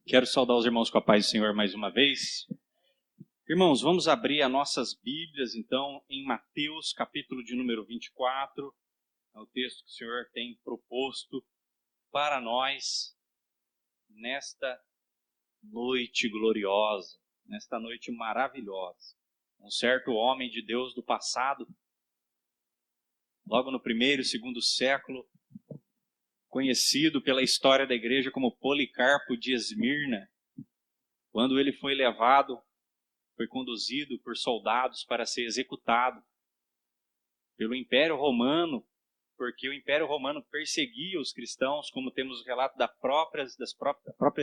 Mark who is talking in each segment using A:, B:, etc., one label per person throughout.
A: Quero saudar os irmãos com a paz do Senhor mais uma vez. Irmãos, vamos abrir as nossas Bíblias, então, em Mateus, capítulo de número 24. É o texto que o Senhor tem proposto para nós nesta noite gloriosa, nesta noite maravilhosa. Um certo homem de Deus do passado, logo no primeiro e segundo século, conhecido pela história da igreja como Policarpo de Esmirna, quando ele foi conduzido por soldados para ser executado pelo Império Romano, porque o Império Romano perseguia os cristãos, como temos o relato da própria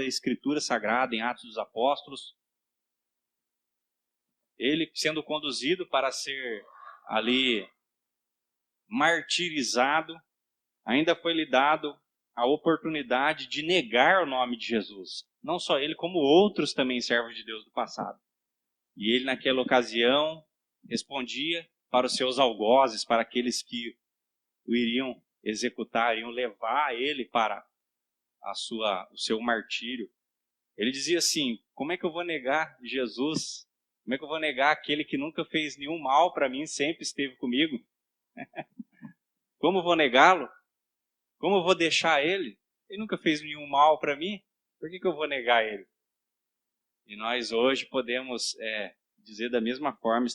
A: Escritura Sagrada em Atos dos Apóstolos. Ele sendo conduzido para ser ali martirizado, ainda foi lhe dado a oportunidade de negar o nome de Jesus. Não só ele, como outros também servos de Deus do passado. E ele, naquela ocasião, respondia para os seus algozes, para aqueles que o iriam executar, iriam levar ele para o seu martírio. Ele dizia assim: como é que eu vou negar Jesus? Como é que eu vou negar aquele que nunca fez nenhum mal para mim, sempre esteve comigo? Como vou negá-lo? Como eu vou deixar ele? Ele nunca fez nenhum mal para mim, por que eu vou negar ele? E nós hoje podemos dizer da mesma forma,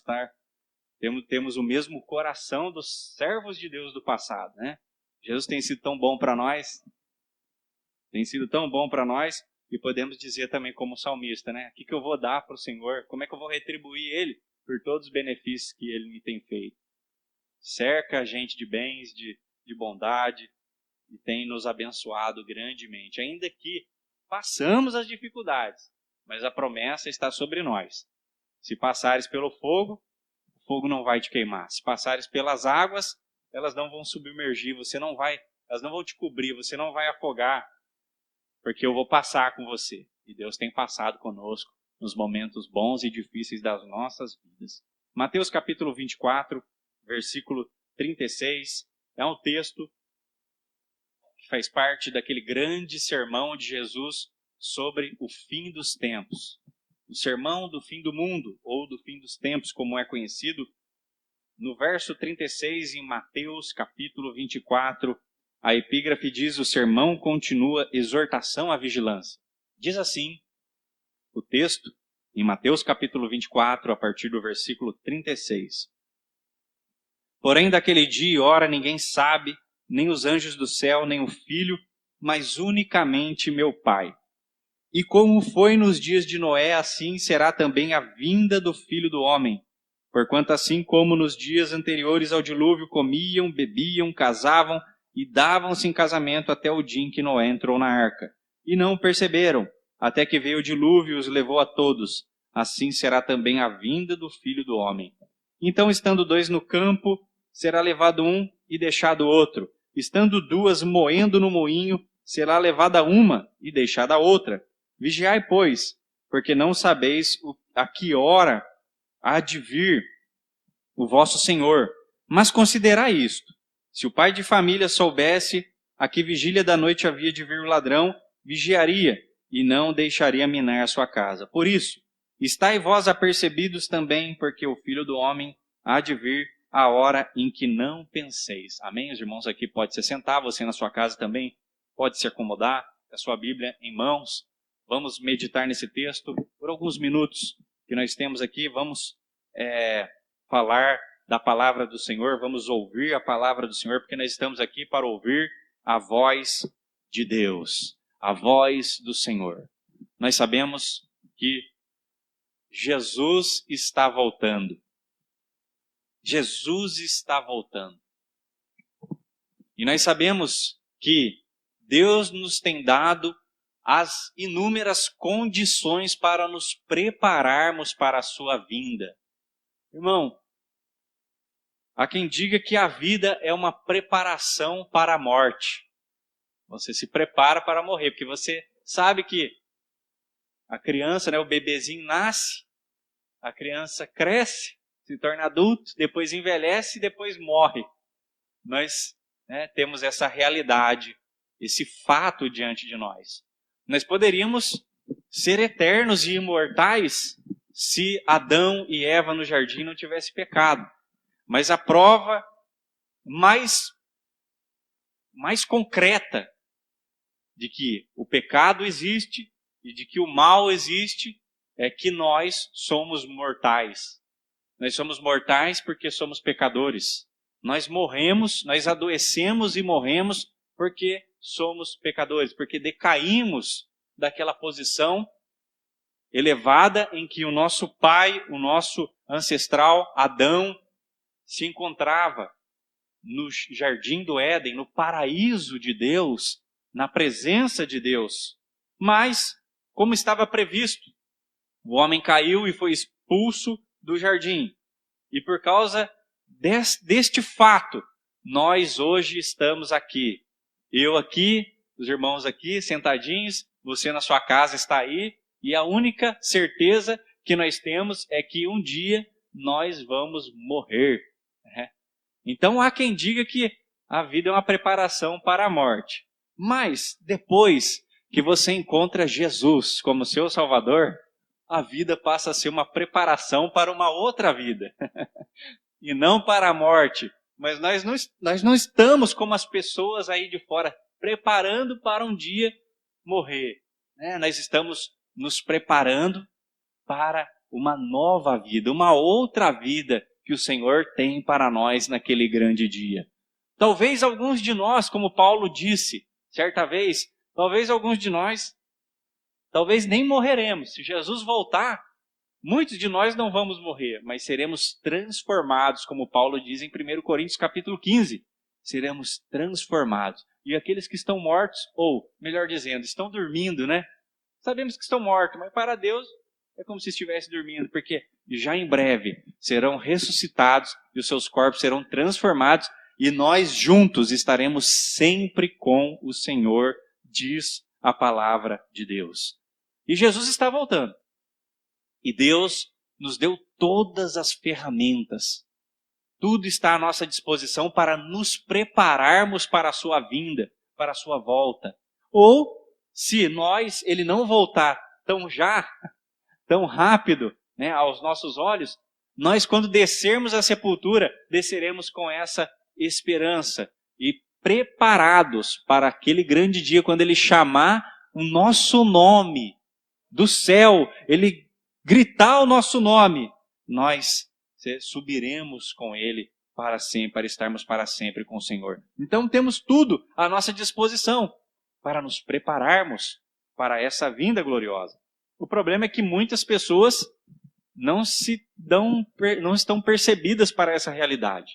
A: temos o mesmo coração dos servos de Deus do passado, né? Jesus tem sido tão bom para nós, e podemos dizer também como salmista, né? O que eu vou dar para o Senhor? Como é que eu vou retribuir Ele por todos os benefícios que Ele me tem feito? Cerca a gente de bens, de bondade, e tem nos abençoado grandemente, ainda que passamos as dificuldades, mas a promessa está sobre nós. Se passares pelo fogo, o fogo não vai te queimar. Se passares pelas águas, elas não vão submergir, elas não vão te cobrir, você não vai afogar, porque eu vou passar com você. E Deus tem passado conosco nos momentos bons e difíceis das nossas vidas. Mateus capítulo 24, versículo 36, é um texto que faz parte daquele grande sermão de Jesus sobre o fim dos tempos. O sermão do fim do mundo, ou do fim dos tempos, como é conhecido. No verso 36, em Mateus capítulo 24, a epígrafe diz: o sermão continua exortação à vigilância. Diz assim o texto, em Mateus capítulo 24, a partir do versículo 36. Porém, daquele dia e hora ninguém sabe, nem os anjos do céu, nem o Filho, mas unicamente meu Pai. E como foi nos dias de Noé, assim será também a vinda do Filho do Homem. Porquanto assim como nos dias anteriores ao dilúvio comiam, bebiam, casavam e davam-se em casamento até o dia em que Noé entrou na arca. E não perceberam, até que veio o dilúvio e os levou a todos. Assim será também a vinda do Filho do Homem. Então, estando dois no campo, será levado um e deixado outro. Estando duas moendo no moinho, será levada uma e deixada a outra. Vigiai, pois, porque não sabeis a que hora há de vir o vosso Senhor. Mas considerai isto: se o pai de família soubesse a que vigília da noite havia de vir o ladrão, vigiaria e não deixaria minar a sua casa. Por isso, estai vós apercebidos também, porque o Filho do Homem há de vir a hora em que não penseis. Amém? Os irmãos aqui podem se sentar, você na sua casa também pode se acomodar, com a sua Bíblia em mãos. Vamos meditar nesse texto por alguns minutos que nós temos aqui. Vamos falar da palavra do Senhor, vamos ouvir a palavra do Senhor, porque nós estamos aqui para ouvir a voz de Deus, a voz do Senhor. Nós sabemos que Jesus está voltando. Jesus está voltando. E nós sabemos que Deus nos tem dado as inúmeras condições para nos prepararmos para a sua vinda. Irmão, há quem diga que a vida é uma preparação para a morte. Você se prepara para morrer, porque você sabe que a criança, o bebezinho nasce, a criança cresce, se torna adulto, depois envelhece e depois morre. Nós temos essa realidade, esse fato diante de nós. Nós poderíamos ser eternos e imortais se Adão e Eva no jardim não tivessem pecado. Mas a prova mais concreta de que o pecado existe e de que o mal existe é que nós somos mortais. Nós somos mortais porque somos pecadores. Nós morremos, nós adoecemos e morremos porque somos pecadores, porque decaímos daquela posição elevada em que o nosso pai, o nosso ancestral Adão, se encontrava no jardim do Éden, no paraíso de Deus, na presença de Deus. Mas, como estava previsto, o homem caiu e foi expulso do jardim. E por causa deste fato, nós hoje estamos aqui. Eu aqui, os irmãos aqui, sentadinhos, você na sua casa está aí, e a única certeza que nós temos é que um dia nós vamos morrer. Então há quem diga que a vida é uma preparação para a morte. Mas depois que você encontra Jesus como seu Salvador, a vida passa a ser uma preparação para uma outra vida. E não para a morte. Mas nós não estamos como as pessoas aí de fora, preparando para um dia morrer. Nós estamos nos preparando para uma nova vida, uma outra vida que o Senhor tem para nós naquele grande dia. Talvez alguns de nós, como Paulo disse certa vez, talvez alguns de nós, talvez nem morreremos. Se Jesus voltar, muitos de nós não vamos morrer, mas seremos transformados, como Paulo diz em 1 Coríntios capítulo 15. Seremos transformados. E aqueles que estão mortos, ou, melhor dizendo, estão dormindo, né? Sabemos que estão mortos, mas para Deus é como se estivesse dormindo, porque já em breve serão ressuscitados e os seus corpos serão transformados e nós juntos estaremos sempre com o Senhor, diz a palavra de Deus. E Jesus está voltando. E Deus nos deu todas as ferramentas. Tudo está à nossa disposição para nos prepararmos para a sua vinda, para a sua volta. Ou, se ele não voltar tão rápido, aos nossos olhos, nós, quando descermos a sepultura, desceremos com essa esperança e preparados para aquele grande dia, quando Ele chamar o nosso nome do céu, Ele gritar o nosso nome, nós subiremos com Ele para sempre, para estarmos para sempre com o Senhor. Então temos tudo à nossa disposição para nos prepararmos para essa vinda gloriosa. O problema é que muitas pessoas não estão percebidas para essa realidade.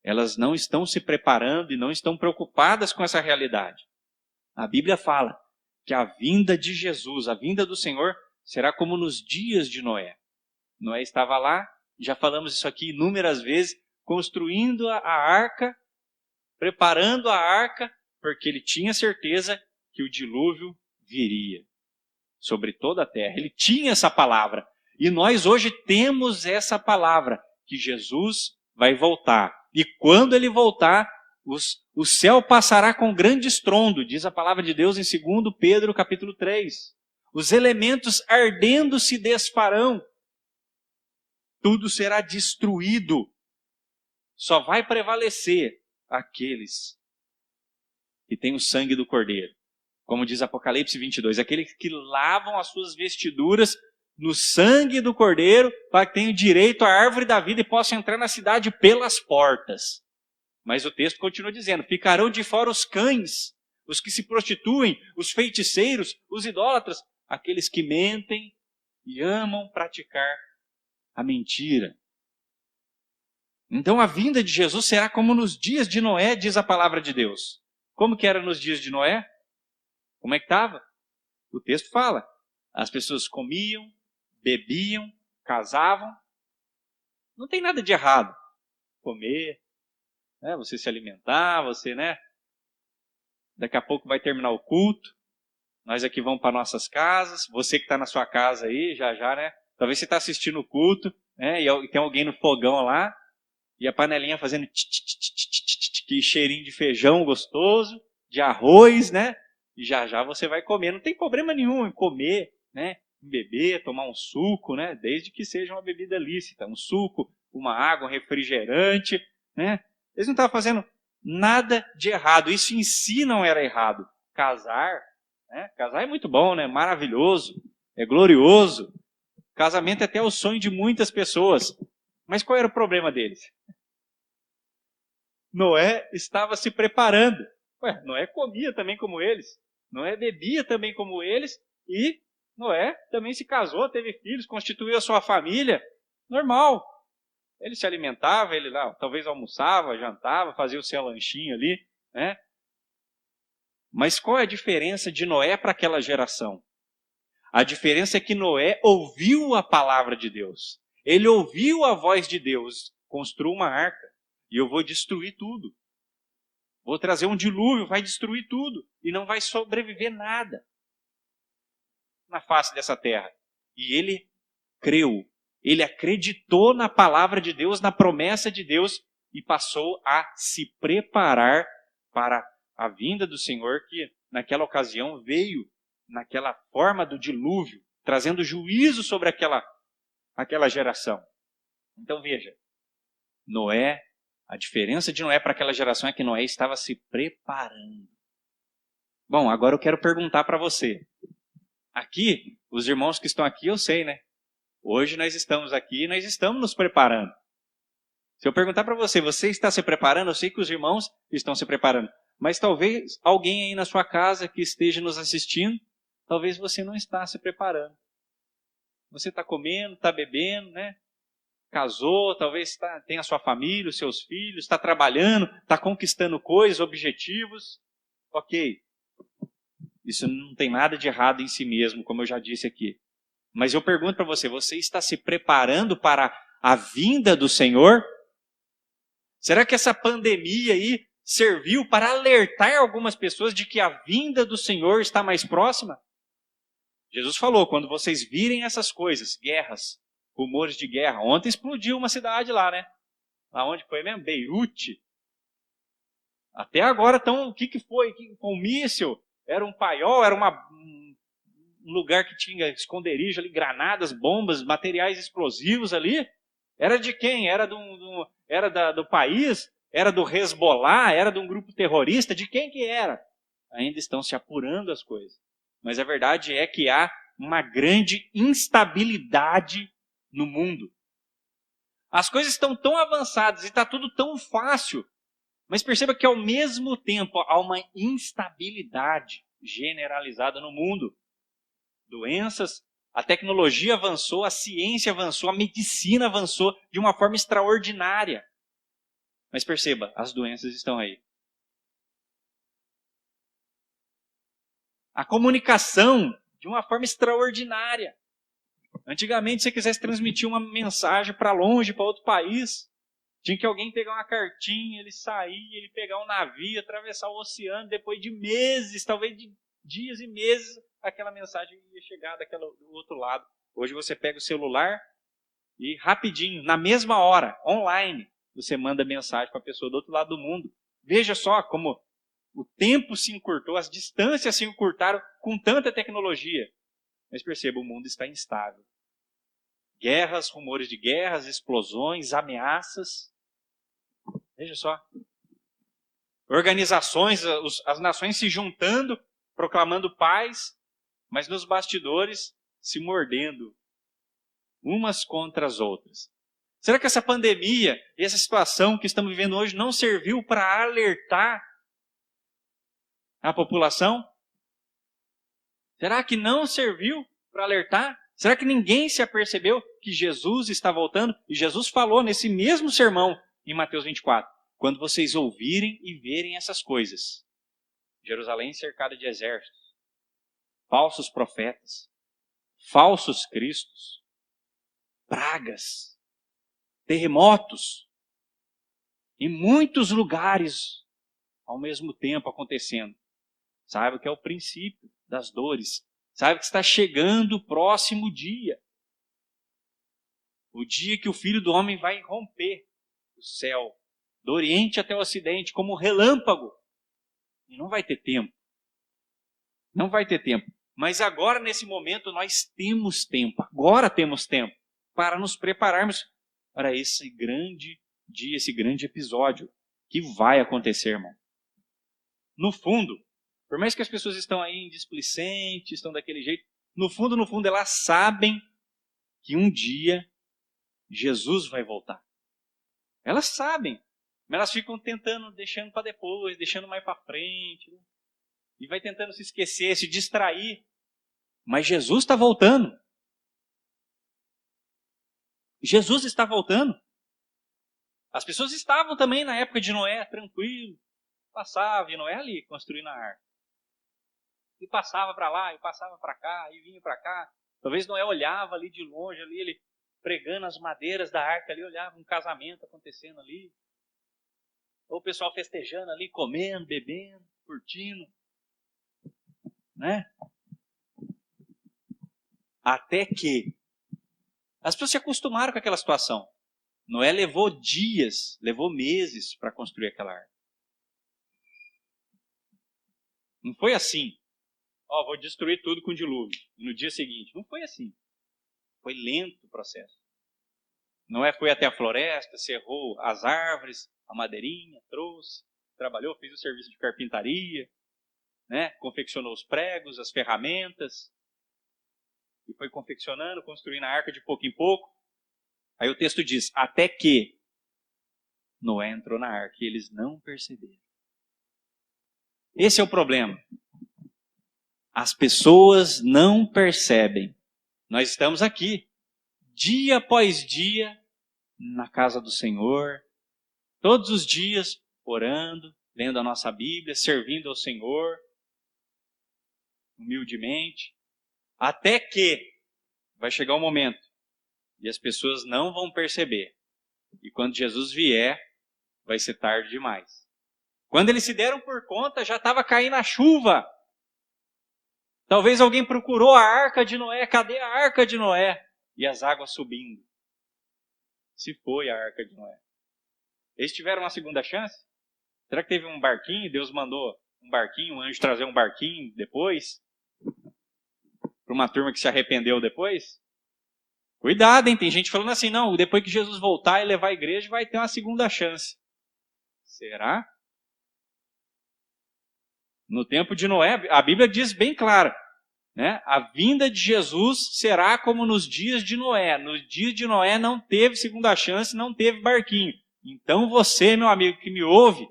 A: Elas não estão se preparando e não estão preocupadas com essa realidade. A Bíblia fala que a vinda de Jesus, a vinda do Senhor, será como nos dias de Noé. Noé estava lá, já falamos isso aqui inúmeras vezes, construindo a arca, preparando a arca, porque ele tinha certeza que o dilúvio viria sobre toda a terra. Ele tinha essa palavra. E nós hoje temos essa palavra, que Jesus vai voltar. E quando ele voltar, o céu passará com grande estrondo, diz a palavra de Deus em 2 Pedro capítulo 3. Os elementos ardendo se desfarão. Tudo será destruído. Só vai prevalecer aqueles que têm o sangue do Cordeiro. Como diz Apocalipse 22, aqueles que lavam as suas vestiduras no sangue do Cordeiro, para que tenham direito à árvore da vida e possam entrar na cidade pelas portas. Mas o texto continua dizendo, ficarão de fora os cães, os que se prostituem, os feiticeiros, os idólatras, aqueles que mentem e amam praticar a mentira. Então a vinda de Jesus será como nos dias de Noé, diz a palavra de Deus. Como que era nos dias de Noé? Como é que estava? O texto fala, as pessoas comiam, bebiam, casavam. Não tem nada de errado. Comer, você se alimentar, daqui a pouco vai terminar o culto. Nós aqui vamos para nossas casas. Você que está na sua casa aí, já, talvez você está assistindo o culto, e tem alguém no fogão lá, e a panelinha fazendo que cheirinho de feijão gostoso, de arroz, e já você vai comer. Não tem problema nenhum em comer, né, beber, tomar um suco, né, desde que seja uma bebida lícita, um suco, uma água, um refrigerante, né? Eles não estavam fazendo nada de errado. Isso em si não era errado. Casar, né? Casar é muito bom, né? Maravilhoso, é glorioso. Casamento é até o sonho de muitas pessoas. Mas qual era o problema deles? Noé estava se preparando. Noé comia também como eles. Noé bebia também como eles. E Noé também se casou, teve filhos, constituiu a sua família. Normal. Ele se alimentava, ele lá talvez almoçava, jantava, fazia o seu lanchinho ali, né? Mas qual é a diferença de Noé para aquela geração? A diferença é que Noé ouviu a palavra de Deus. Ele ouviu a voz de Deus. Construa uma arca e eu vou destruir tudo. Vou trazer um dilúvio, vai destruir tudo. E não vai sobreviver nada na face dessa terra. E ele creu. Ele acreditou na palavra de Deus, na promessa de Deus e passou a se preparar para a vinda do Senhor que naquela ocasião veio naquela forma do dilúvio, trazendo juízo sobre aquela geração. Então veja, Noé, a diferença de Noé para aquela geração é que Noé estava se preparando. Bom, agora eu quero perguntar para você. Aqui, os irmãos que estão aqui, eu sei, né? Hoje nós estamos aqui e nós estamos nos preparando. Se eu perguntar para você, você está se preparando? Eu sei que os irmãos estão se preparando. Mas talvez alguém aí na sua casa que esteja nos assistindo, talvez você não está se preparando. Você está comendo, está bebendo, né? Casou, talvez tenha a sua família, os seus filhos, está trabalhando, está conquistando coisas, objetivos. Ok. Isso não tem nada de errado em si mesmo, como eu já disse aqui. Mas eu pergunto para você, você está se preparando para a vinda do Senhor? Será que essa pandemia aí serviu para alertar algumas pessoas de que a vinda do Senhor está mais próxima? Jesus falou, quando vocês virem essas coisas, guerras, rumores de guerra. Ontem explodiu uma cidade lá, né? Lá onde foi mesmo? Beirute. Até agora, então, o que foi? Um míssil? Era um paiol? Era um lugar que tinha esconderijo ali, granadas, bombas, materiais explosivos ali? Era de quem? Era do país? Era do Hezbollah? Era de um grupo terrorista? De quem que era? Ainda estão se apurando as coisas. Mas a verdade é que há uma grande instabilidade no mundo. As coisas estão tão avançadas e está tudo tão fácil. Mas perceba que ao mesmo tempo há uma instabilidade generalizada no mundo. Doenças, a tecnologia avançou, a ciência avançou, a medicina avançou de uma forma extraordinária. Mas perceba, as doenças estão aí. A comunicação de uma forma extraordinária. Antigamente, se você quisesse transmitir uma mensagem para longe, para outro país, tinha que alguém pegar uma cartinha, ele sair, ele pegar um navio, atravessar o oceano, depois de meses, talvez de dias e meses, aquela mensagem ia chegar do outro lado. Hoje você pega o celular e rapidinho, na mesma hora, online, você manda mensagem para a pessoa do outro lado do mundo. Veja só como o tempo se encurtou, as distâncias se encurtaram com tanta tecnologia. Mas perceba, o mundo está instável. Guerras, rumores de guerras, explosões, ameaças. Veja só. Organizações, as nações se juntando, proclamando paz, mas nos bastidores se mordendo umas contra as outras. Será que essa pandemia e essa situação que estamos vivendo hoje não serviu para alertar a população? Será que não serviu para alertar? Será que ninguém se apercebeu que Jesus está voltando? E Jesus falou nesse mesmo sermão em Mateus 24. Quando vocês ouvirem e verem essas coisas, Jerusalém cercada de exércitos, falsos profetas, falsos cristos, pragas, terremotos, em muitos lugares ao mesmo tempo acontecendo. Saiba que é o princípio das dores. Saiba que está chegando o próximo dia. O dia que o Filho do Homem vai romper o céu, do Oriente até o Ocidente, como um relâmpago. E não vai ter tempo. Não vai ter tempo. Mas agora, nesse momento, nós temos tempo, agora temos tempo, para nos prepararmos para esse grande dia, esse grande episódio que vai acontecer, irmão. No fundo, por mais que as pessoas estão aí displicentes, estão daquele jeito, no fundo, elas sabem que um dia Jesus vai voltar. Elas sabem, mas elas ficam tentando, deixando para depois, deixando mais para frente, né? E vai tentando se esquecer, se distrair. Mas Jesus está voltando. Jesus está voltando. As pessoas estavam também na época de Noé, tranquilo. Passava, e Noé ali, construindo a arca. E passava para lá, e passava para cá, e vinha para cá. Talvez Noé olhava ali de longe, ali, ele pregando as madeiras da arca ali, olhava um casamento acontecendo ali. Ou o pessoal festejando ali, comendo, bebendo, curtindo. Né? Até que as pessoas se acostumaram com aquela situação. Noé levou dias, levou meses para construir aquela arca. Não foi assim. Vou destruir tudo com dilúvio. E no dia seguinte. Não foi assim. Foi lento o processo. Noé foi até a floresta, cerrou as árvores, a madeirinha, trouxe, trabalhou, fez o serviço de carpintaria, né? Confeccionou os pregos, as ferramentas. E foi confeccionando, construindo a arca de pouco em pouco. Aí o texto diz, até que Noé entrou na arca e eles não perceberam. Esse é o problema. As pessoas não percebem. Nós estamos aqui, dia após dia, na casa do Senhor, todos os dias, orando, lendo a nossa Bíblia, servindo ao Senhor, humildemente, até que vai chegar um momento e as pessoas não vão perceber. E quando Jesus vier, vai ser tarde demais. Quando eles se deram por conta, já estava caindo a chuva. Talvez alguém procurou a arca de Noé. Cadê a arca de Noé? E as águas subindo. Se foi a arca de Noé. Eles tiveram uma segunda chance? Será que teve um barquinho? Deus mandou um barquinho, um anjo trazer um barquinho depois? Para uma turma que se arrependeu depois? Cuidado, hein? Tem gente falando assim, não, depois que Jesus voltar e levar a igreja, vai ter uma segunda chance. Será? No tempo de Noé, a Bíblia diz bem claro, né? A vinda de Jesus será como nos dias de Noé. Nos dias de Noé não teve segunda chance, não teve barquinho. Então você, meu amigo que me ouve,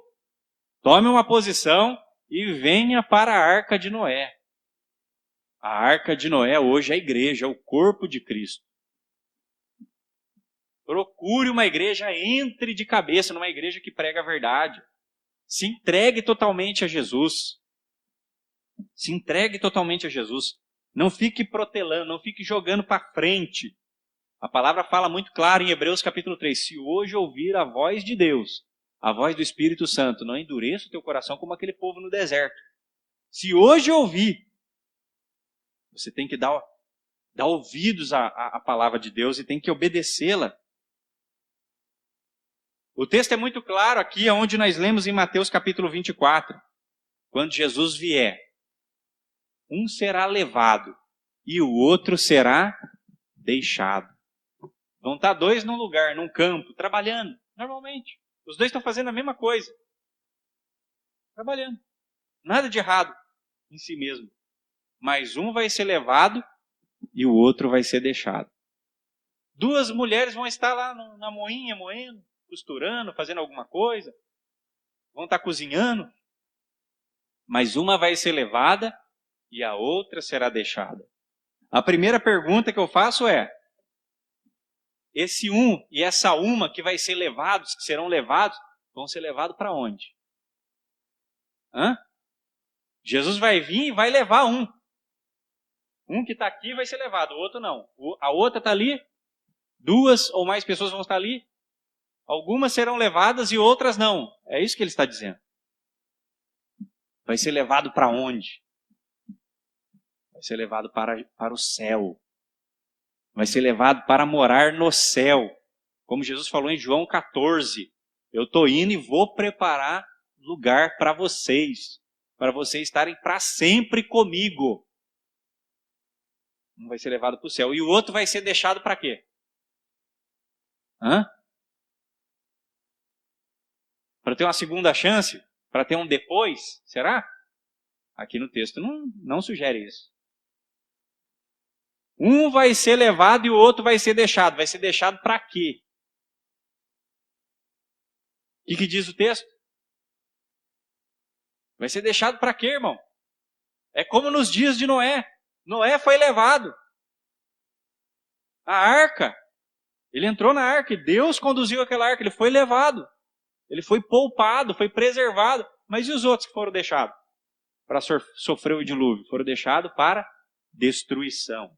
A: tome uma posição e venha para a arca de Noé. A arca de Noé hoje é a igreja, é o corpo de Cristo. Procure uma igreja, entre de cabeça numa igreja que prega a verdade. Se entregue totalmente a Jesus. Se entregue totalmente a Jesus. Não fique protelando, não fique jogando para frente. A palavra fala muito claro em Hebreus capítulo 3. Se hoje ouvir a voz de Deus, a voz do Espírito Santo, não endureça o teu coração como aquele povo no deserto. Se hoje ouvir, você tem que dar ouvidos à palavra de Deus e tem que obedecê-la. O texto é muito claro aqui, onde nós lemos em Mateus capítulo 24. Quando Jesus vier, um será levado e o outro será deixado. Vão estar dois num lugar, num campo, trabalhando, normalmente. Os dois estão fazendo a mesma coisa. Trabalhando. Nada de errado em si mesmo. Mas um vai ser levado e o outro vai ser deixado. Duas mulheres vão estar lá na moinha, moendo, costurando, fazendo alguma coisa. Vão estar cozinhando. Mas uma vai ser levada e a outra será deixada. A primeira pergunta que eu faço é, esse um e essa uma que vai ser levados, que serão levados, vão ser levados para onde? Jesus vai vir e vai levar um. Um que está aqui vai ser levado, o outro não. A outra está ali, duas ou mais pessoas vão estar ali. Algumas serão levadas e outras não. É isso que ele está dizendo. Vai ser levado para onde? Vai ser levado para o céu. Vai ser levado para morar no céu. Como Jesus falou em João 14. Eu estou indo e vou preparar lugar para vocês estarem para sempre comigo. Um vai ser levado para o céu. E o outro vai ser deixado para quê? Para ter uma segunda chance? Para ter um depois? Será? Aqui no texto não sugere isso. Um vai ser levado e o outro vai ser deixado. Vai ser deixado para quê? O que diz o texto? Vai ser deixado para quê, irmão? É como nos dias de Noé. Noé foi levado. A arca. Ele entrou na arca e Deus conduziu aquela arca. Ele foi levado. Ele foi poupado, foi preservado. Mas e os outros que foram deixados? Para sofrer o dilúvio. Foram deixados para destruição.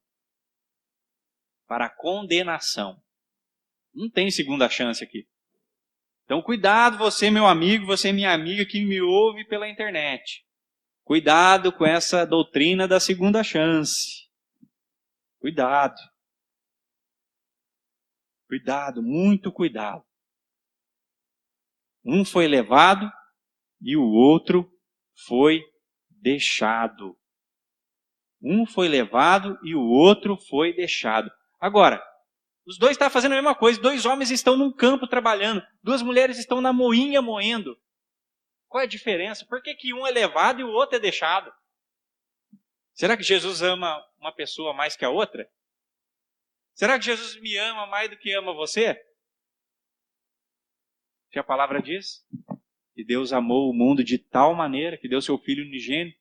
A: Para condenação. Não tem segunda chance aqui. Então cuidado você, meu amigo, você, minha amiga, que me ouve pela internet. Cuidado com essa doutrina da segunda chance. Cuidado. Cuidado, muito cuidado. Um foi levado e o outro foi deixado. Um foi levado e o outro foi deixado. Agora, os dois estão fazendo a mesma coisa. 2 homens estão num campo trabalhando. 2 mulheres estão na moinha moendo. Qual é a diferença? Por que um é levado e o outro é deixado? Será que Jesus ama uma pessoa mais que a outra? Será que Jesus me ama mais do que ama você? Que a palavra diz que Deus amou o mundo de tal maneira que deu seu Filho unigênito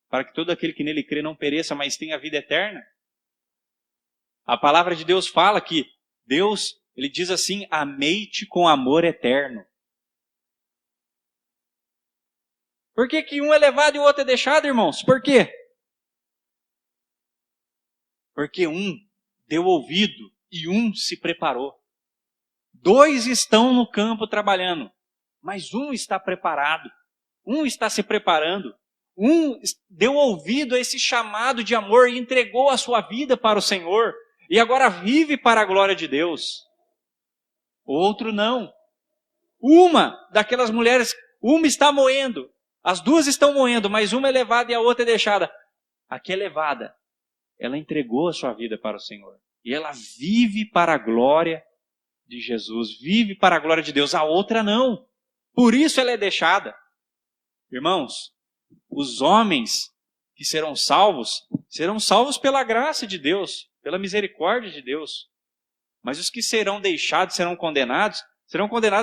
A: para que todo aquele que nele crê não pereça, mas tenha a vida eterna. A palavra de Deus fala que Deus, ele diz assim, amei-te com amor eterno. Por que um é levado e o outro é deixado, irmãos? Por quê? Porque um deu ouvido e um se preparou. 2 estão no campo trabalhando, mas um está preparado. Um está se preparando. Um deu ouvido a esse chamado de amor e entregou a sua vida para o Senhor. E agora vive para a glória de Deus. Outro não. Uma daquelas mulheres, uma está moendo. As 2 estão moendo, mas uma é levada e a outra é deixada. A que é levada, ela entregou a sua vida para o Senhor. E ela vive para a glória de Jesus. Vive para a glória de Deus. A outra não. Por isso ela é deixada. Irmãos, os homens que serão salvos pela graça de Deus, pela misericórdia de Deus. Mas os que serão deixados, serão condenados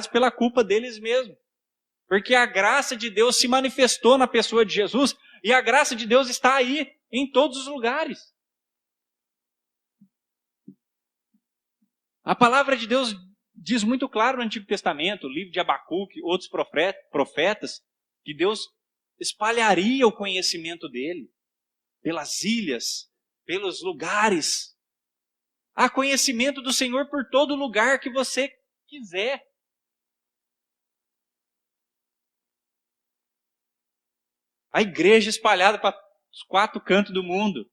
A: pela culpa deles mesmos. Porque a graça de Deus se manifestou na pessoa de Jesus e a graça de Deus está aí, em todos os lugares. A palavra de Deus diz muito claro no Antigo Testamento, o livro de Abacuque, outros profetas, que Deus espalharia o conhecimento dele pelas ilhas, pelos lugares. Há conhecimento do Senhor por todo lugar que você quiser. A igreja espalhada para os 4 cantos do mundo.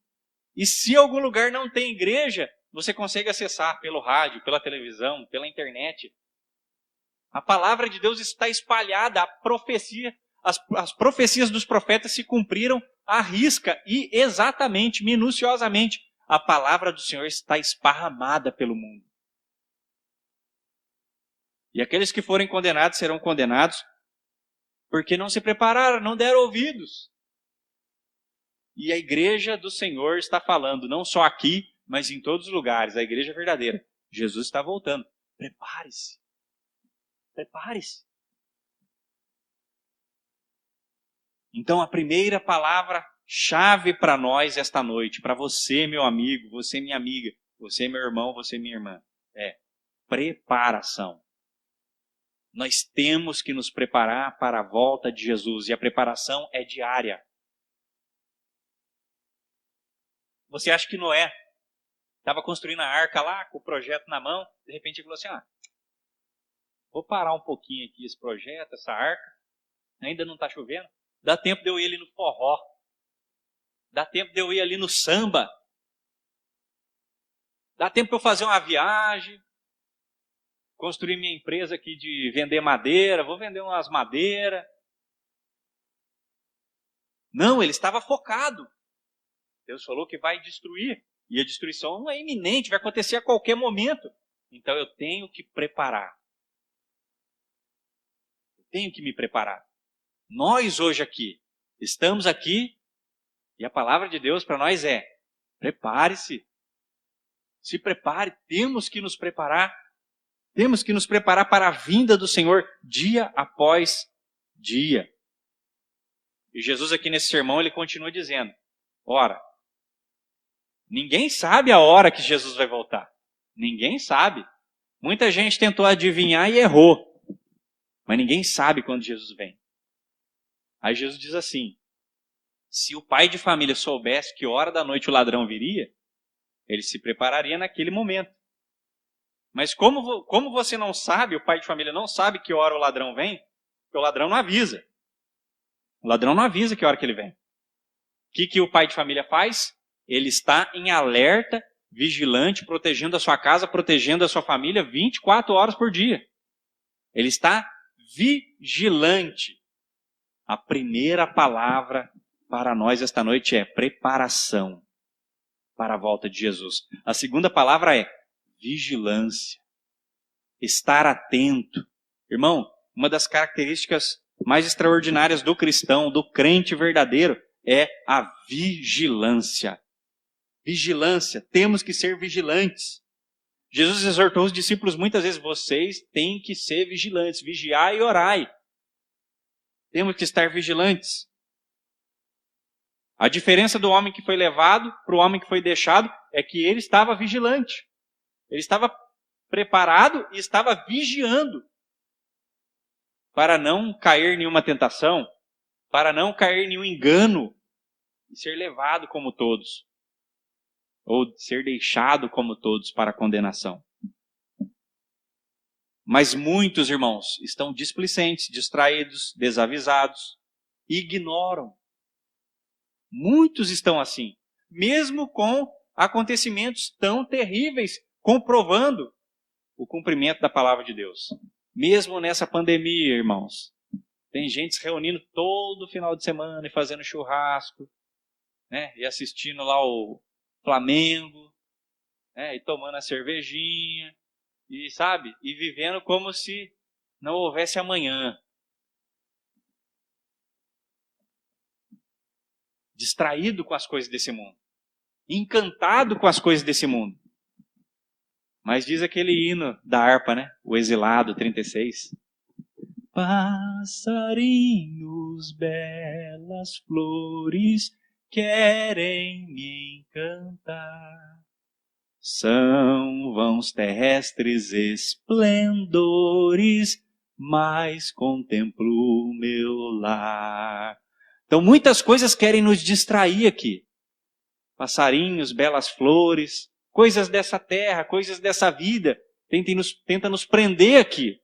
A: E se algum lugar não tem igreja, você consegue acessar pelo rádio, pela televisão, pela internet. A palavra de Deus está espalhada, a profecia, as profecias dos profetas se cumpriram à risca e exatamente, minuciosamente. A palavra do Senhor está esparramada pelo mundo. E aqueles que forem condenados serão condenados porque não se prepararam, não deram ouvidos. E a igreja do Senhor está falando, não só aqui, mas em todos os lugares, a igreja verdadeira. Jesus está voltando. Prepare-se. Prepare-se. Então a primeira palavra-chave para nós esta noite, para você, meu amigo, você, minha amiga, você, meu irmão, você, minha irmã, é preparação. Nós temos que nos preparar para a volta de Jesus. E a preparação é diária. Você acha que Noé estava construindo a arca lá, com o projeto na mão, de repente ele falou assim, vou parar um pouquinho aqui esse projeto, essa arca, ainda não está chovendo, dá tempo de eu ir ali no forró, dá tempo de eu ir ali no samba, dá tempo de eu fazer uma viagem, construir minha empresa aqui de vender madeira, vou vender umas madeiras. Não, ele estava focado. Deus falou que vai destruir. E a destruição não é iminente, vai acontecer a qualquer momento. Então eu tenho que preparar. Eu tenho que me preparar. Nós hoje aqui, estamos aqui, e a palavra de Deus para nós é: prepare-se. Se prepare, temos que nos preparar. Temos que nos preparar para a vinda do Senhor dia após dia. E Jesus aqui nesse sermão, ele continua dizendo: ora, ninguém sabe a hora que Jesus vai voltar. Ninguém sabe. Muita gente tentou adivinhar e errou. Mas ninguém sabe quando Jesus vem. Aí Jesus diz assim: se o pai de família soubesse que hora da noite o ladrão viria, ele se prepararia naquele momento. Mas como você não sabe, o pai de família não sabe que hora o ladrão vem, porque o ladrão não avisa. O ladrão não avisa que hora que ele vem. O que o pai de família faz? Ele está em alerta, vigilante, protegendo a sua casa, protegendo a sua família 24 horas por dia. Ele está vigilante. A primeira palavra para nós esta noite é preparação para a volta de Jesus. A segunda palavra é vigilância. Estar atento. Irmão, uma das características mais extraordinárias do cristão, do crente verdadeiro, é a vigilância. Vigilância. Temos que ser vigilantes. Jesus exortou os discípulos muitas vezes: vocês têm que ser vigilantes, vigiai e orai. Temos que estar vigilantes. A diferença do homem que foi levado para o homem que foi deixado é que ele estava vigilante. Ele estava preparado e estava vigiando para não cair em nenhuma tentação, para não cair em nenhum engano e ser levado como todos, ou ser deixado como todos para a condenação. Mas muitos irmãos estão displicentes, distraídos, desavisados, ignoram. Muitos estão assim, mesmo com acontecimentos tão terríveis, comprovando o cumprimento da palavra de Deus. Mesmo nessa pandemia, irmãos, tem gente se reunindo todo final de semana e fazendo churrasco, né, e assistindo lá o Flamengo, né, e tomando a cervejinha, e sabe, e vivendo como se não houvesse amanhã. Distraído com as coisas desse mundo, encantado com as coisas desse mundo. Mas diz aquele hino da harpa, né? O Exilado 36. Passarinhos, belas flores, querem me encantar. São vãos terrestres esplendores, mas contemplo o meu lar. Então muitas coisas querem nos distrair aqui. Passarinhos, belas flores, coisas dessa terra, coisas dessa vida, tenta nos prender aqui.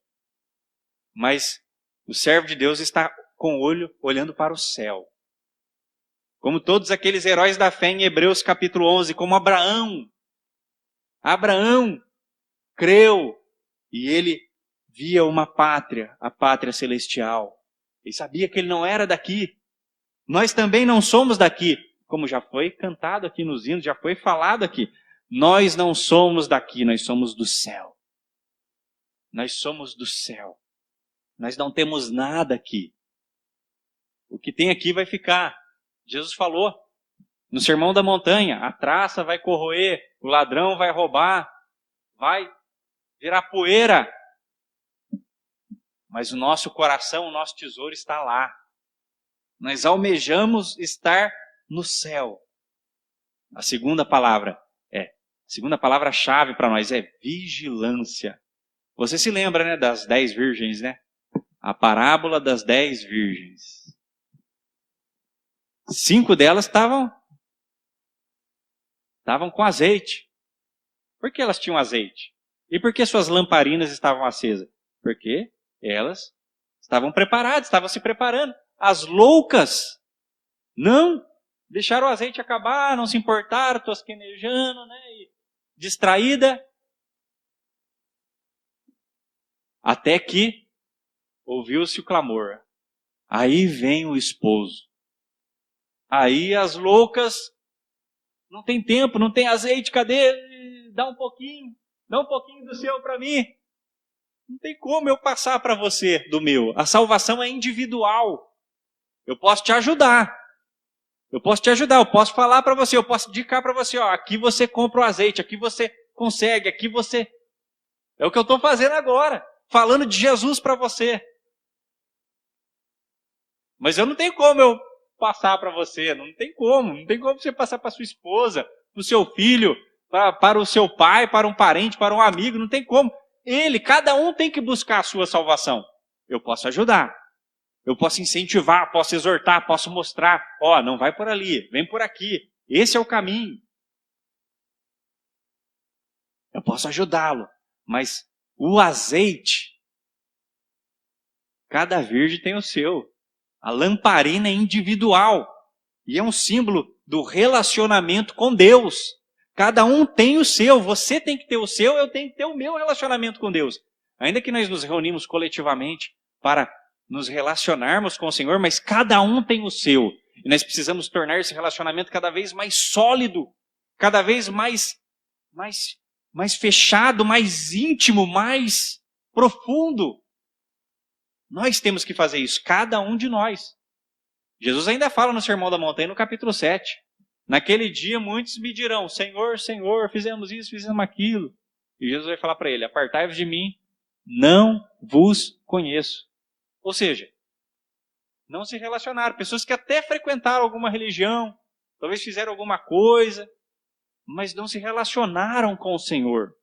A: Mas o servo de Deus está com o olho olhando para o céu. Como todos aqueles heróis da fé em Hebreus capítulo 11, como Abraão. Abraão creu e ele via uma pátria, a pátria celestial. Ele sabia que ele não era daqui. Nós também não somos daqui, como já foi cantado aqui nos hinos, já foi falado aqui. Nós não somos daqui, nós somos do céu. Nós somos do céu. Nós não temos nada aqui. O que tem aqui vai ficar. Jesus falou no Sermão da Montanha: a traça vai corroer, o ladrão vai roubar, vai virar poeira. Mas o nosso coração, o nosso tesouro está lá. Nós almejamos estar no céu. A segunda palavra-chave para nós é vigilância. Você se lembra, né, das 10 virgens, né? A parábola das 10 virgens. 5 delas estavam com azeite. Por que elas tinham azeite? E por que suas lamparinas estavam acesas? Porque elas estavam preparadas, estavam se preparando. As loucas não deixaram o azeite acabar, não se importaram, tosquenejando, né, e distraída. Até que ouviu-se o clamor. Aí vem o esposo. Aí as loucas Não tem tempo, não tem azeite, cadê? Dá um pouquinho do seu para mim. Não tem como eu passar para você do meu. A salvação é individual. Eu posso te ajudar. Eu posso falar para você, eu posso indicar para você, ó, aqui você compra o azeite, aqui você consegue, aqui você... É o que eu estou fazendo agora, falando de Jesus para você. Mas eu não tenho como eu passar para você, não tem como você passar para sua esposa, para o seu filho, para o seu pai, para um parente, para um amigo, não tem como. Cada um tem que buscar a sua salvação. Eu posso ajudar, eu posso incentivar, posso exortar, posso mostrar, ó, não vai por ali, vem por aqui, esse é o caminho. Eu posso ajudá-lo, mas o azeite, cada virgem tem o seu. A lamparina é individual e é um símbolo do relacionamento com Deus. Cada um tem o seu, você tem que ter o seu, eu tenho que ter o meu relacionamento com Deus. Ainda que nós nos reunimos coletivamente para nos relacionarmos com o Senhor, mas cada um tem o seu. E nós precisamos tornar esse relacionamento cada vez mais sólido, cada vez mais fechado, mais íntimo, mais profundo. Nós temos que fazer isso, cada um de nós. Jesus ainda fala no Sermão da Montanha, no capítulo 7. Naquele dia muitos me dirão, Senhor, Senhor, fizemos isso, fizemos aquilo. E Jesus vai falar para ele, apartai-vos de mim, não vos conheço. Ou seja, não se relacionaram. Pessoas que até frequentaram alguma religião, talvez fizeram alguma coisa, mas não se relacionaram com o Senhor.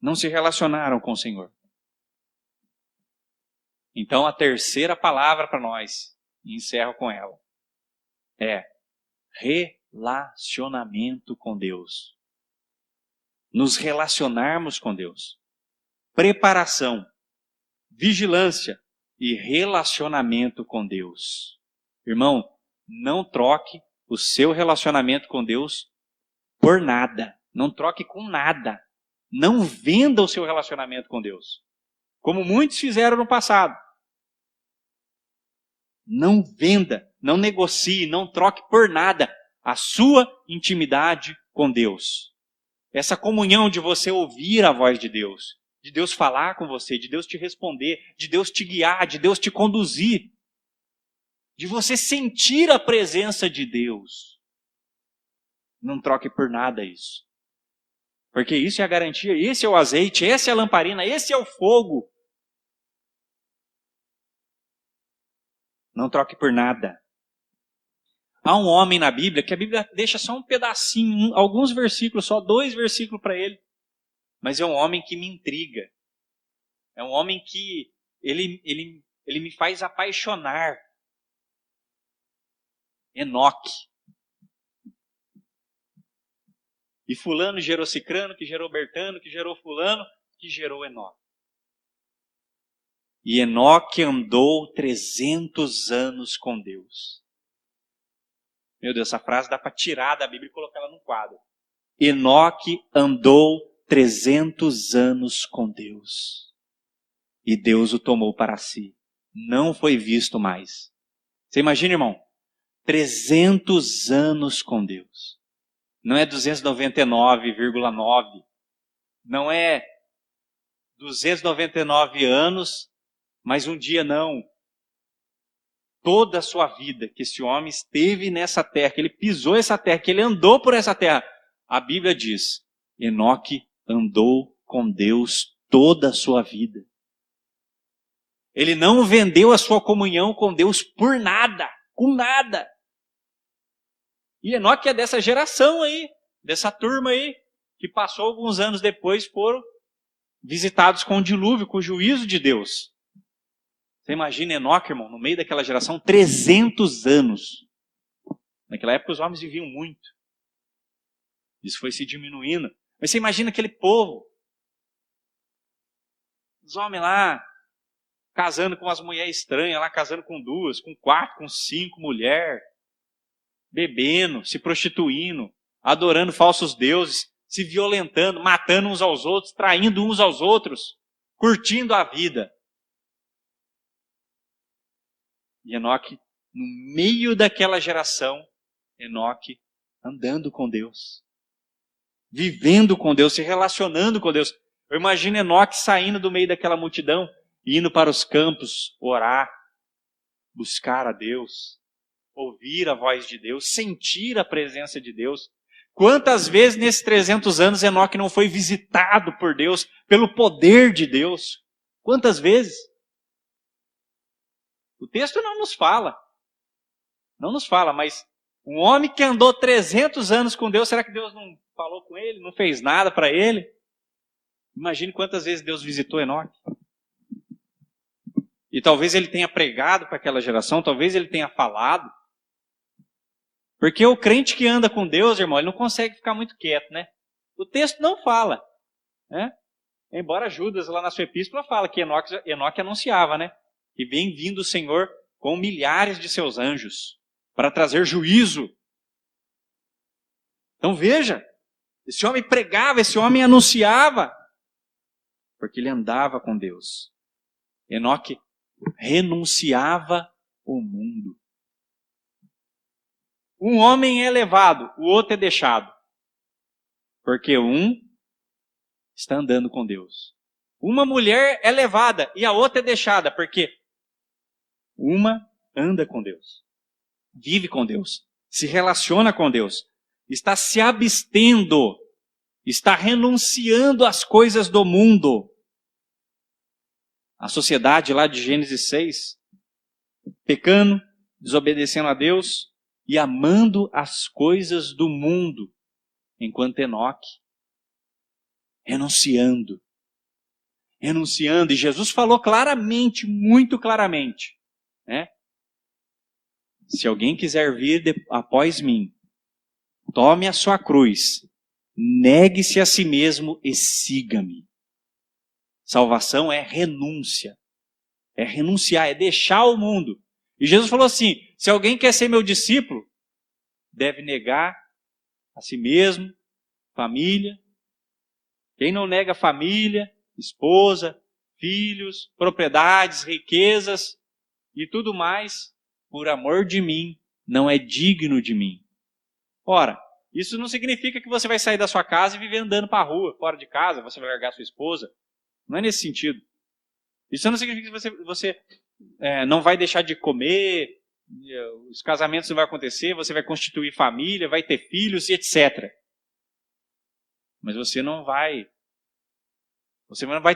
A: Não se relacionaram com o Senhor. Então a terceira palavra para nós, e encerro com ela, é relacionamento com Deus. Nos relacionarmos com Deus. Preparação, vigilância e relacionamento com Deus. Irmão, não troque o seu relacionamento com Deus por nada. Não troque com nada. Não venda o seu relacionamento com Deus. Como muitos fizeram no passado. Não venda, não negocie, não troque por nada a sua intimidade com Deus. Essa comunhão de você ouvir a voz de Deus falar com você, de Deus te responder, de Deus te guiar, de Deus te conduzir, de você sentir a presença de Deus. Não troque por nada isso. Porque isso é a garantia, esse é o azeite, essa é a lamparina, esse é o fogo. Não troque por nada. Há um homem na Bíblia, que a Bíblia deixa só um pedacinho, alguns versículos, só 2 versículos para ele. Mas é um homem que me intriga. É um homem que ele me faz apaixonar. Enoque. E fulano gerou Cicrano, que gerou Bertano, que gerou fulano, que gerou Enoque. E Enoque andou 300 anos com Deus. Meu Deus, essa frase dá para tirar da Bíblia e colocar ela num quadro. Enoque andou 300 anos com Deus. E Deus o tomou para si. Não foi visto mais. Você imagina, irmão? 300 anos com Deus. Não é 299,9. Não é 299 anos, mas um dia não. Toda a sua vida que esse homem esteve nessa terra, que ele pisou essa terra, que ele andou por essa terra. A Bíblia diz, Enoque andou com Deus toda a sua vida. Ele não vendeu a sua comunhão com Deus por nada, com nada. E Enoque é dessa geração aí, dessa turma aí, que passou alguns anos depois, foram visitados com o dilúvio, com o juízo de Deus. Você imagina Enoque, irmão, no meio daquela geração, 300 anos. Naquela época os homens viviam muito. Isso foi se diminuindo. Mas você imagina aquele povo. Os homens lá, casando com umas mulheres estranhas, lá casando com 2, com 4, com 5 mulheres. Bebendo, se prostituindo, adorando falsos deuses, se violentando, matando uns aos outros, traindo uns aos outros, curtindo a vida. E Enoque, no meio daquela geração, Enoque andando com Deus, vivendo com Deus, se relacionando com Deus. Eu imagino Enoque saindo do meio daquela multidão, indo para os campos, orar, buscar a Deus, ouvir a voz de Deus, sentir a presença de Deus. Quantas vezes nesses 300 anos Enoque não foi visitado por Deus, pelo poder de Deus? Quantas vezes? O texto não nos fala. Não nos fala, mas um homem que andou 300 anos com Deus, será que Deus não falou com ele, não fez nada para ele? Imagine quantas vezes Deus visitou Enoque. E talvez ele tenha pregado para aquela geração, talvez ele tenha falado. Porque o crente que anda com Deus, irmão, ele não consegue ficar muito quieto, né? O texto não fala, né? Embora Judas, lá na sua epístola, fala que Enoque anunciava, né? Que vem vindo o Senhor com milhares de seus anjos para trazer juízo. Então veja, esse homem pregava, esse homem anunciava, porque ele andava com Deus. Enoque renunciava o mundo. Um homem é levado, o outro é deixado. Porque um está andando com Deus. Uma mulher é levada e a outra é deixada, porque uma anda com Deus, vive com Deus, se relaciona com Deus, está se abstendo, está renunciando às coisas do mundo. A sociedade lá de Gênesis 6, pecando, desobedecendo a Deus e amando as coisas do mundo, enquanto Enoque renunciando. E Jesus falou claramente, muito claramente, né? Se alguém quiser vir após mim, tome a sua cruz, negue-se a si mesmo e siga-me. Salvação é renúncia, é renunciar, é deixar o mundo. E Jesus falou assim, se alguém quer ser meu discípulo, deve negar a si mesmo, família. Quem não nega família, esposa, filhos, propriedades, riquezas e tudo mais, por amor de mim, não é digno de mim. Ora, isso não significa que você vai sair da sua casa e viver andando para a rua, fora de casa, você vai largar sua esposa. Não é nesse sentido. Isso não significa que você não vai deixar de comer, os casamentos não vão acontecer, você vai constituir família, vai ter filhos, etc. Mas você não vai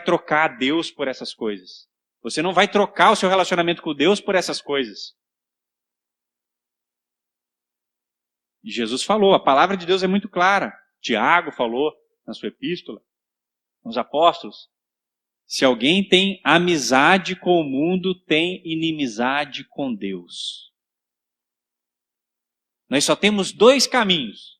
A: trocar Deus por essas coisas. Você não vai trocar o seu relacionamento com Deus por essas coisas. E Jesus falou, a palavra de Deus é muito clara. Tiago falou na sua epístola, nos apóstolos. Se alguém tem amizade com o mundo, tem inimizade com Deus. Nós só temos dois caminhos.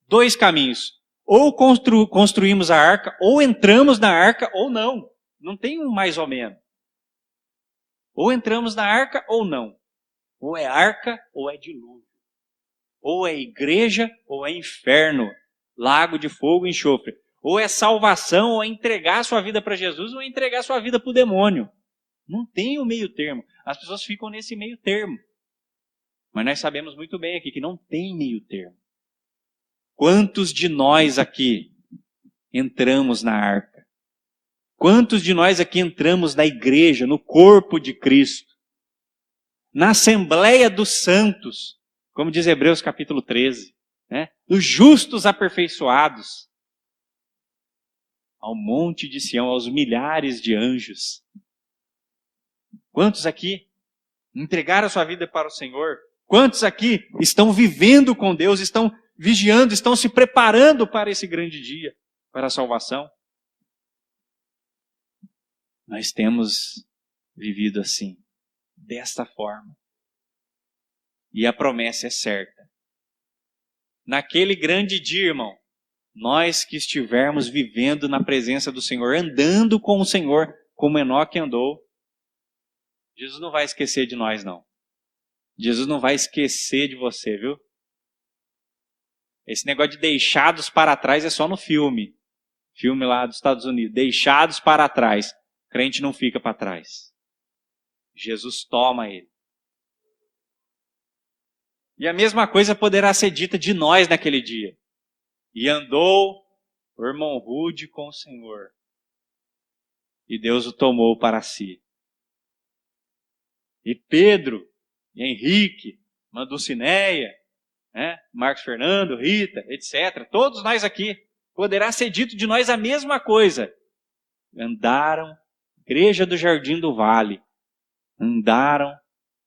A: Dois caminhos. Ou construímos a arca, ou entramos na arca, ou não. Não tem um mais ou menos. Ou entramos na arca, ou não. Ou é arca, ou é dilúvio. Ou é igreja, ou é inferno. Lago de fogo e enxofre. Ou é salvação, ou é entregar a sua vida para Jesus, ou é entregar a sua vida para o demônio. Não tem o meio termo. As pessoas ficam nesse meio termo. Mas nós sabemos muito bem aqui que não tem meio termo. Quantos de nós aqui entramos na arca? Quantos de nós aqui entramos na igreja, no corpo de Cristo? Na Assembleia dos Santos, como diz Hebreus capítulo 13, né? Os justos aperfeiçoados, ao monte de Sião, aos milhares de anjos. Quantos aqui entregaram a sua vida para o Senhor? Quantos aqui estão vivendo com Deus, estão vigiando, estão se preparando para esse grande dia, para a salvação? Nós temos vivido assim, desta forma. E a promessa é certa. Naquele grande dia, irmão, nós que estivermos vivendo na presença do Senhor, andando com o Senhor, como Enoque andou, Jesus não vai esquecer de nós, não. Jesus não vai esquecer de você, viu? Esse negócio de deixados para trás é só no filme. Filme lá dos Estados Unidos. Deixados para trás. Crente não fica para trás. Jesus toma ele. E a mesma coisa poderá ser dita de nós naquele dia. E andou o irmão Rude com o Senhor. E Deus o tomou para si. E Pedro, e Henrique, Manducineia, Marcos Fernando, Rita, etc. Todos nós aqui, poderá ser dito de nós a mesma coisa. Andaram, Igreja do Jardim do Vale, andaram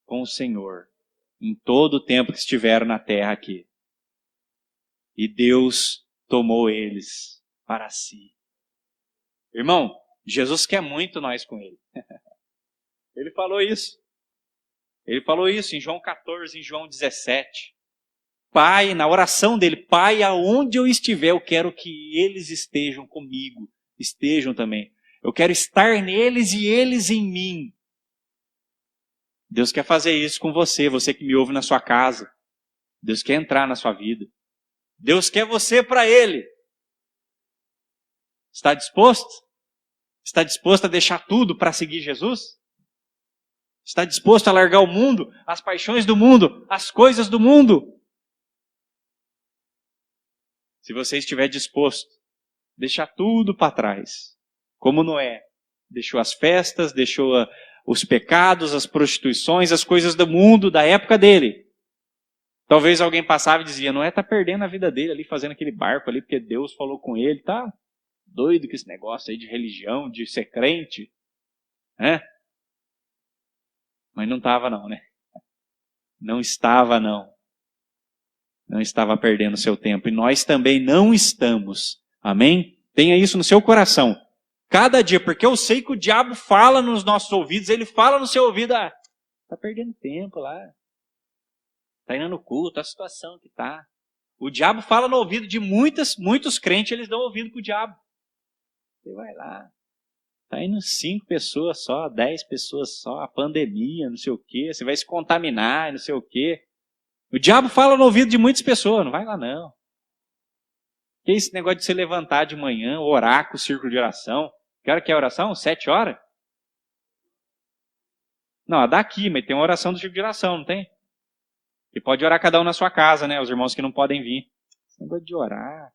A: com o Senhor em todo o tempo que estiveram na terra aqui. E Deus tomou eles para si. Irmão, Jesus quer muito nós com Ele. Ele falou isso. Ele falou isso em João 14, em João 17. Pai, na oração dele, Pai, aonde eu estiver, eu quero que eles estejam comigo. Estejam também. Eu quero estar neles e eles em mim. Deus quer fazer isso com você, você que me ouve na sua casa. Deus quer entrar na sua vida. Deus quer você para Ele. Está disposto? Está disposto a deixar tudo para seguir Jesus? Está disposto a largar o mundo, as paixões do mundo, as coisas do mundo? Se você estiver disposto, deixar tudo para trás. Como Noé deixou as festas, deixou os pecados, as prostituições, as coisas do mundo, da época dele. Talvez alguém passava e dizia, Noé está perdendo a vida dele ali, fazendo aquele barco ali, porque Deus falou com ele, tá doido com esse negócio aí de religião, de ser crente. Mas não estava não, né? Não estava não. Não estava perdendo seu tempo. E nós também não estamos. Amém? Tenha isso no seu coração. Cada dia, porque eu sei que o diabo fala nos nossos ouvidos, ele fala no seu ouvido, tá perdendo tempo lá. Tá indo no culto, a situação que tá. O diabo fala no ouvido de muitos crentes, eles dão ouvido pro diabo. Você vai lá. Tá indo 5 pessoas só, 10 pessoas só, a pandemia, não sei o quê, você vai se contaminar, não sei o quê. O diabo fala no ouvido de muitas pessoas, não vai lá não. Que esse negócio de se levantar de manhã, orar com o círculo de oração. Que hora que é a oração? 7 horas? Não, a daqui, mas tem uma oração do círculo de oração, não tem? E pode orar cada um na sua casa, né? Os irmãos que não podem vir. Esse negócio de orar,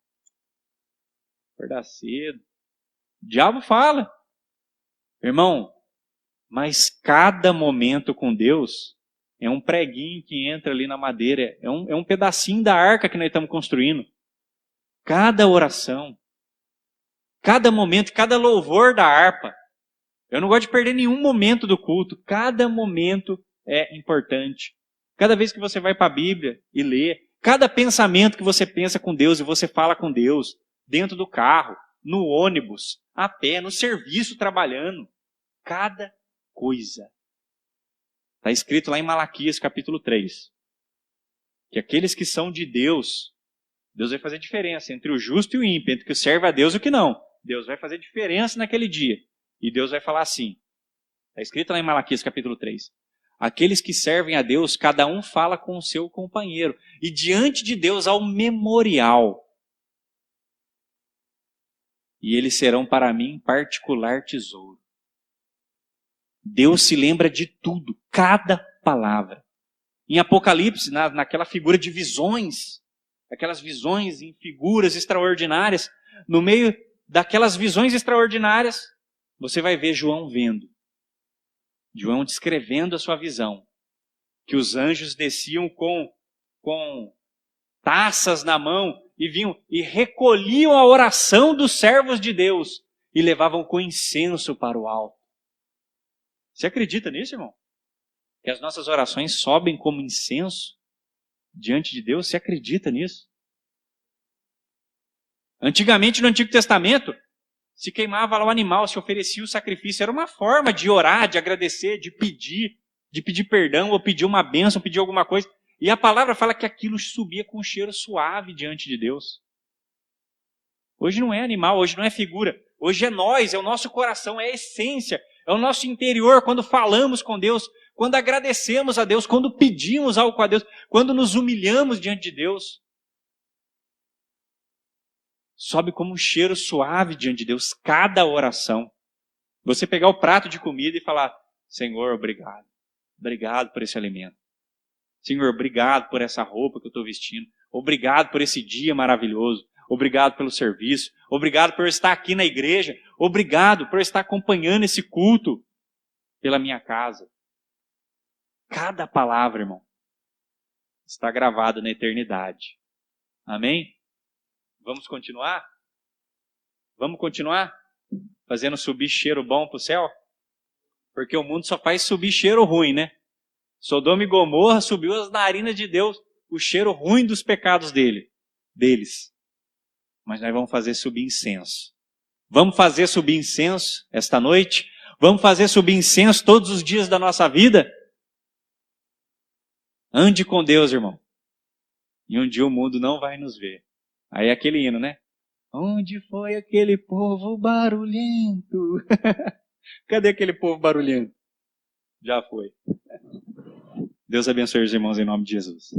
A: acordar cedo. O diabo fala. Irmão, mas cada momento com Deus é um preguinho que entra ali na madeira, é um pedacinho da arca que nós estamos construindo. Cada oração, cada momento, cada louvor da harpa. Eu não gosto de perder nenhum momento do culto. Cada momento é importante. Cada vez que você vai para a Bíblia e lê, cada pensamento que você pensa com Deus e você fala com Deus, dentro do carro, no ônibus, a pé, no serviço, trabalhando. Cada coisa. Está escrito lá em Malaquias capítulo 3. Que aqueles que são de Deus, Deus vai fazer diferença entre o justo e o ímpio, entre o que serve a Deus e o que não. Deus vai fazer diferença naquele dia. E Deus vai falar assim. Está escrito lá em Malaquias capítulo 3. Aqueles que servem a Deus, cada um fala com o seu companheiro. E diante de Deus há um memorial. E eles serão para mim particular tesouro. Deus se lembra de tudo, cada palavra. Em Apocalipse, naquela figura de visões, aquelas visões em figuras extraordinárias, no meio daquelas visões extraordinárias, você vai ver João vendo. João descrevendo a sua visão. Que os anjos desciam com taças na mão e vinham e recolhiam a oração dos servos de Deus e levavam com incenso para o alto. Você acredita nisso, irmão? Que as nossas orações sobem como incenso diante de Deus? Você acredita nisso? Antigamente, no Antigo Testamento, se queimava lá o animal, se oferecia o sacrifício. Era uma forma de orar, de agradecer, de pedir perdão, ou pedir uma bênção, pedir alguma coisa. E a palavra fala que aquilo subia com um cheiro suave diante de Deus. Hoje não é animal, hoje não é figura. Hoje é nós, é o nosso coração, é a essência. É o nosso interior, quando falamos com Deus, quando agradecemos a Deus, quando pedimos algo a Deus, quando nos humilhamos diante de Deus. Sobe como um cheiro suave diante de Deus, cada oração. Você pegar o prato de comida e falar, Senhor, obrigado. Obrigado por esse alimento. Senhor, obrigado por essa roupa que eu estou vestindo. Obrigado por esse dia maravilhoso. Obrigado pelo serviço. Obrigado por estar aqui na igreja. Obrigado por estar acompanhando esse culto pela minha casa. Cada palavra, irmão, está gravada na eternidade. Amém? Vamos continuar? Vamos continuar? Fazendo subir cheiro bom para o céu? Porque o mundo só faz subir cheiro ruim, né? Sodoma e Gomorra subiu as narinas de Deus, o cheiro ruim dos pecados deles. Mas nós vamos fazer subir incenso. Vamos fazer subir incenso esta noite? Vamos fazer subir incenso todos os dias da nossa vida? Ande com Deus, irmão. E um dia o mundo não vai nos ver. Aí é aquele hino, né? Onde foi aquele povo barulhento? Cadê aquele povo barulhento? Já foi. Deus abençoe os irmãos em nome de Jesus.